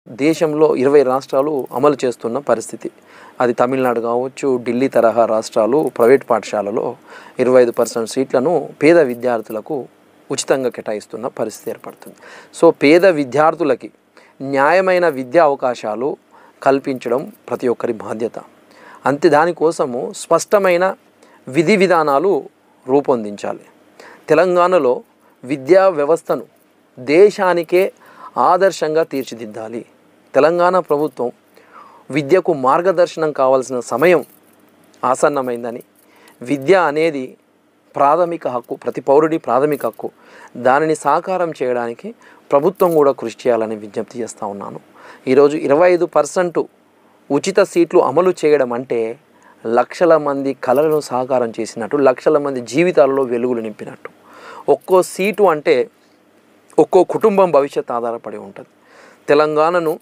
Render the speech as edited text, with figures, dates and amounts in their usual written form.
దేశంలో 20 రాష్ట్రాలు అమలు చేస్తున్న పరిస్థితి. అది తమిళనాడు కావచ్చు, ఢిల్లీ తరహా రాష్ట్రాలు ప్రైవేట్ పాఠశాలలో 25% సీట్లను పేద విద్యార్థులకు ఉచితంగా కేటాయిస్తున్న పరిస్థితి ఏర్పడుతుంది. సో పేద విద్యార్థులకి న్యాయమైన విద్యా అవకాశాలు కల్పించడం ప్రతి ఒక్కరి బాధ్యత. అంతే దానికోసము స్పష్టమైన విధి విధానాలు రూపొందించాలి. తెలంగాణలో విద్యా వ్యవస్థను దేశానికే ఆదర్శంగా తీర్చిదిద్దాలి. తెలంగాణ ప్రభుత్వం విద్యకు మార్గదర్శనం కావాల్సిన సమయం ఆసన్నమైందని, విద్య అనేది ప్రాథమిక హక్కు, ప్రతి పౌరుడి ప్రాథమిక హక్కు, దానిని సాకారం చేయడానికి ప్రభుత్వం కూడా కృషి చేయాలని విజ్ఞప్తి చేస్తూ ఉన్నాను. ఈరోజు 25% ఉచిత సీట్లు అమలు చేయడం అంటే లక్షల మంది కలలను సాకారం చేసినట్టు, లక్షల మంది జీవితాలలో వెలుగులు నింపినట్టు. ఒక్కో సీటు అంటే ఒక్కో కుటుంబం భవిష్యత్తు ఆధారపడి ఉంటుంది. తెలంగాణను